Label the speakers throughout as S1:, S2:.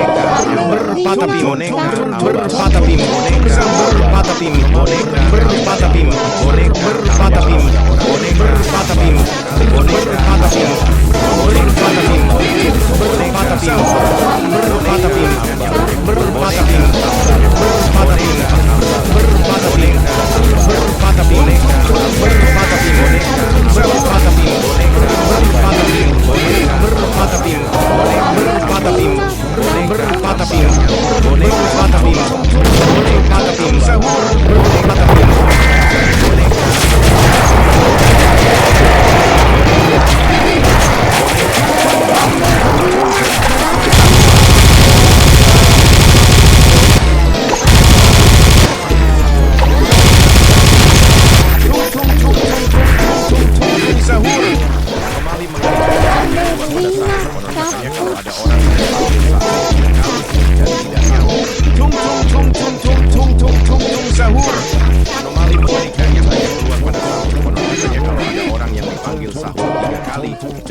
S1: boneka yang berpatapi boneka, berpatapi boneka, berpatapi boneka, berpatapi boneka, berpatapi boneka, berpatapi boneka, berpatapi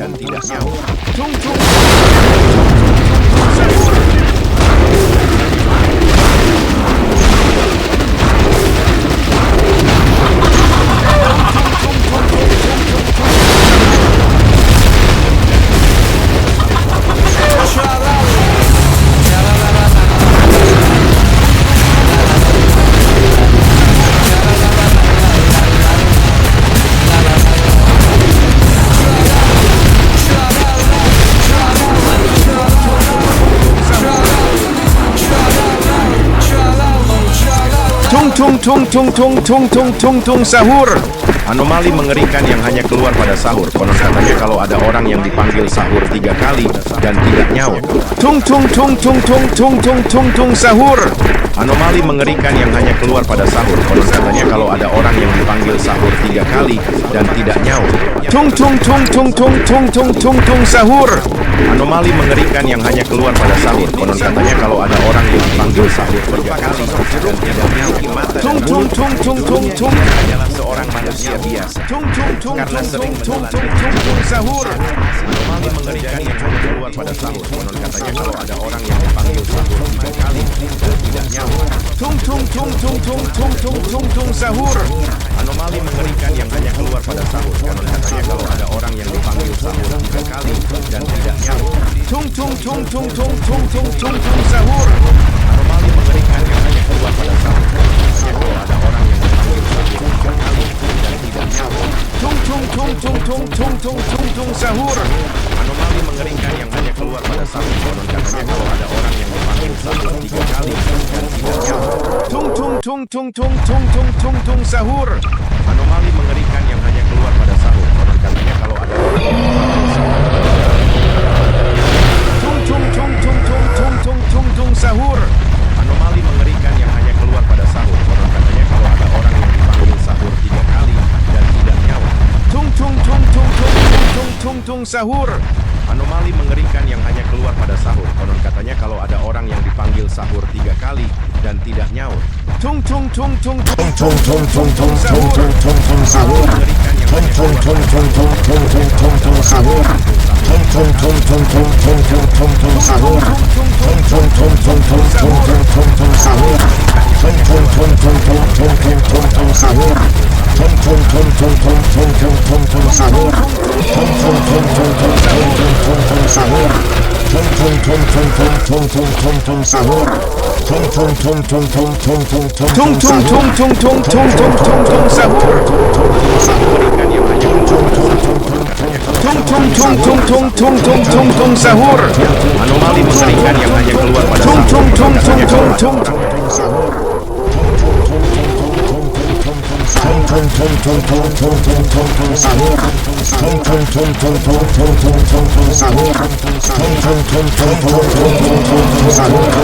S1: dan tidak nyawa.
S2: Tung sahur. Anomali mengerikan yang hanya keluar pada sahur. Konon katanya kalau ada orang yang dipanggil sahur 3 kali dan tidak nyaut. Tung sahur. Anomali mengerikan yang hanya keluar pada sahur. Konon katanya kalau ada orang yang dipanggil sahur 3 kali dan tidak nyaut. Tung sahur. Anomali mengerikan yang hanya keluar pada sahur. Konon katanya kalau ada orang yang dipanggil sahur 3 kali dan tidak nyaut. Hanyalah seorang manusia biasa karena sering menelan sahur. Anomali mengerikan yang hanya keluar pada sahur. Konon katanya kalau ada orang yang dipanggil sahur 3 kali dan tidak nyaut. Sahur. Anomali mengerikan yang hanya keluar pada sahur. Konon katanya kalau ada orang yang dipanggil sahur 3 kali dan tidak nyaut. Sahur. Anomali mengerikan yang hanya keluar pada sahur. Katanya kalau ada orang yang dipanggil sahur 3 kali dan tidak nyaut. Sahur. Anomali mengerikan yang hanya keluar pada sahur. Konon katanya kalau ada orang yang dipanggil sahur 3 kali dan tidak nyaut. Sahur. Anomali mengerikan yang hanya keluar pada sahur. Konon katanya kalau ada orang yang dipanggil sahur 3 kali. Sahur. Anomali mengerikan yang hanya keluar pada sahur. Konon katanya kalau ada orang yang dipanggil sahur 3 kali dan tidak nyawa. Sahur. Anomali mengerikan yang hanya keluar pada sahur. Konon katanya kalau ada orang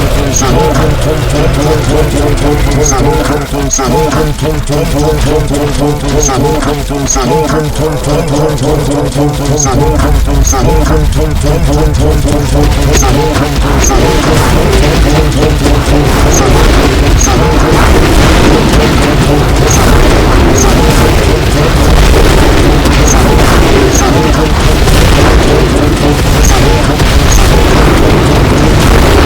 S2: yang dipanggil sahur 3 kali dan tidak nyawa. Sahur. Sahur. Anomali mengerikan yang hanya keluar pada sahur.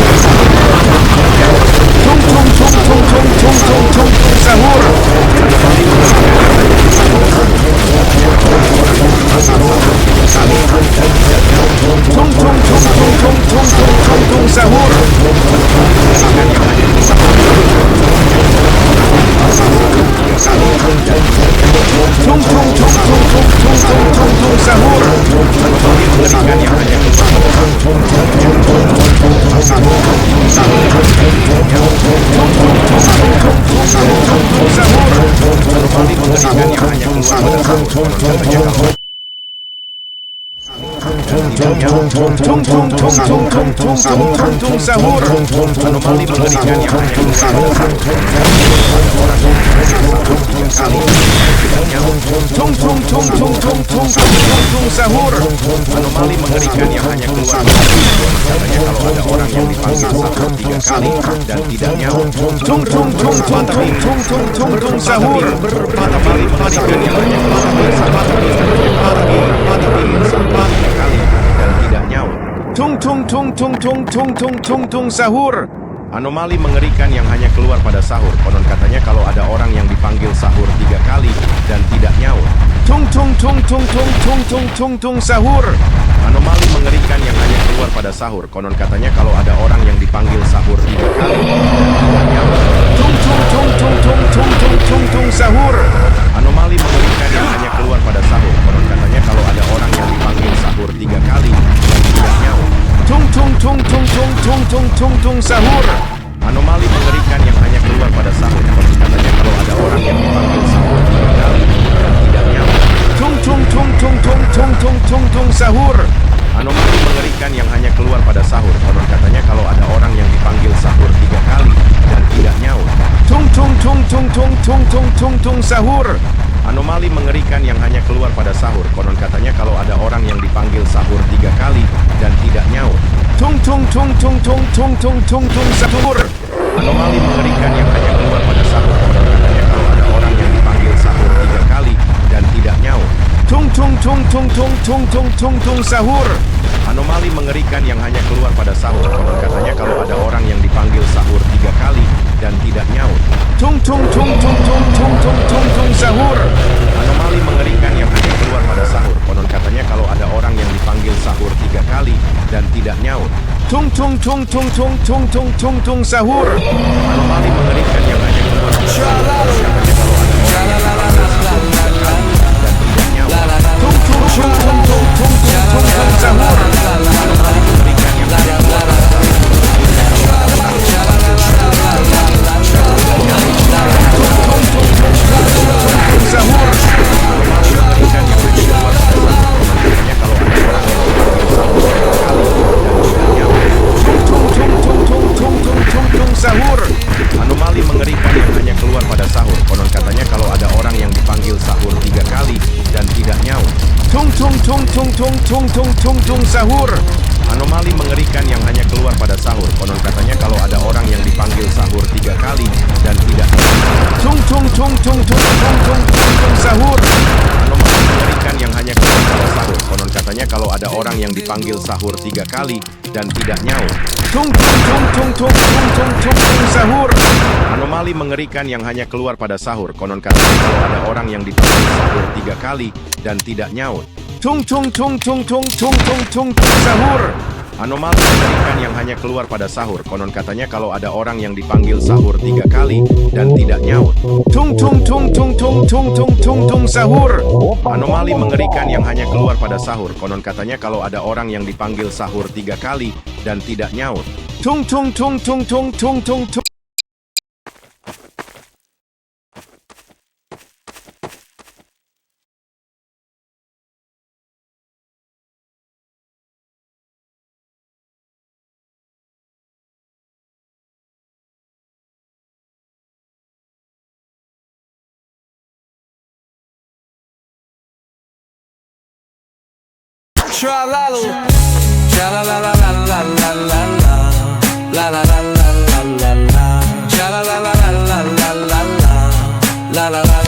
S2: sahur. Anomali mengerikan yang hanya keluar pada tung tung tung tung tung tung tung tung tung sahur. Anomali mengerikan yang hanya keluar tung tung tung tung tung tung tung tung tung sahur. Mengerikan yang hanya tung tung tung tung tung tung tung tung tung sahur. Anomali mengerikan yang hanya sahur. Anomali mengerikan yang hanya sahur. Anomali mengerikan yang hanya keluar katanya kalau ada orang yang dipanggil sahur 3 kali dan tidak nyaut. Tung tung tung tung tung tung tung tung tung sahur. Anomali mengerikan yang hanya keluar kali dan tidak nyaut. Tung tung tung tung tung tung tung tung tung sahur. Anomali mengerikan yang hanya keluar pada sahur. Konon katanya kalau ada orang yang dipanggil sahur 3 kali dan tidak nyaut. Tung tung tung tung tung tung tung tung tung sahur. Anomali mengerikan yang hanya keluar pada sahur. Konon katanya kalau ada orang yang dipanggil sahur 3 kali dan tidak nyaut. Tung tung tung tung tung tung tung tung tung sahur. Anomali mengerikan yang hanya keluar pada sahur. Konon katanya kalau ada orang yang dipanggil sahur 3 kali dan tidak nyaut. Tung tung tung tung tung tung tung tung tung sahur. Anomali mengerikan yang hanya keluar pada sahur. Konon katanya kalau ada orang yang dipanggil sahur 3 kali dan tidak nyaut. Tung tung tung tung tung tung tung tung tung sahur. Anomali mengerikan yang hanya keluar pada sahur. Konon katanya kalau ada orang yang dipanggil sahur 3 kali dan tidak nyaut. Tung tung tung tung tung tung tung tung tung sahur. Anomali mengerikan yang hanya keluar pada sahur. Konon katanya kalau ada orang yang dipanggil sahur 3 kali dan tidak nyaut. Tung tung tung tung tung tung tung tung tung sahur. Anomali mengerikan yang hanya keluar pada sahur. Konon katanya kalau ada orang yang dipanggil sahur 3 kali dan tidak nyaut. Tung tung tung tung tung tung tung tung tung sahur. Anomali mengerikan yang hanya keluar pada sahur. Konon katanya kalau ada orang yang dipanggil sahur 3 kali dan tidak nyaut. Tung tung tung tung tung tung tung tung tung sahur. Anomali mengerikan yang hanya keluar pada sahur. Konon katanya kalau ada orang yang dipanggil sahur 3 kali dan tidak nyaut. Tung tung tung tung tung tung tung tung tung sahur. Anomali mengerikan yang hanya keluar pada sahur. Katanya kalau ada orang yang dipanggil sahur 3 kali dan tidak nyaut. Tung tung tung tung tung tung tung tung sahur. Anomali mengerikan yang hanya keluar pada sahur. Anomali mengerikan yang hanya keluar pada sahur. Konon katanya kalau ada orang yang dipanggil sahur 3 kali dan tidak nyaut. Tung tung tung tung tung tung tung tung tung sahur. Anomali mengerikan yang hanya keluar pada sahur. Konon katanya kalau ada orang yang dipanggil sahur 3 kali dan tidak nyaut. Tung tung tung tung tung tung tung tung tung sahur. Anomali mengerikan yang hanya keluar pada sahur. Konon katanya kalau ada orang yang dipanggil sahur 3 kali dan tidak nyaut. Tung tung tung tung tung tung tung tung tung sahur. Anomali mengerikan yang hanya keluar pada sahur. Konon katanya kalau ada orang yang dipanggil sahur 3 kali dan tidak nyaut. Tung tung tung tung tung tung tung tung tung sahur. Anomali mengerikan yang hanya keluar pada sahur. Konon katanya kalau ada orang yang dipanggil sahur 3 kali dan tidak nyaut. Tung tung tung tung tung tung tung tung tung sahur. Anomali mengerikan yang hanya keluar pada sahur. Konon katanya kalau ada orang yang dipanggil sahur 3 kali dan tidak nyaut. Tung tung tung tung tung tung tung tung.
S3: Tra-la-la, tra-la-la-la-la-la-la-la, la-la-la-la-la-la-la, tra-la-la-la-la-la-la-la, la-la-la.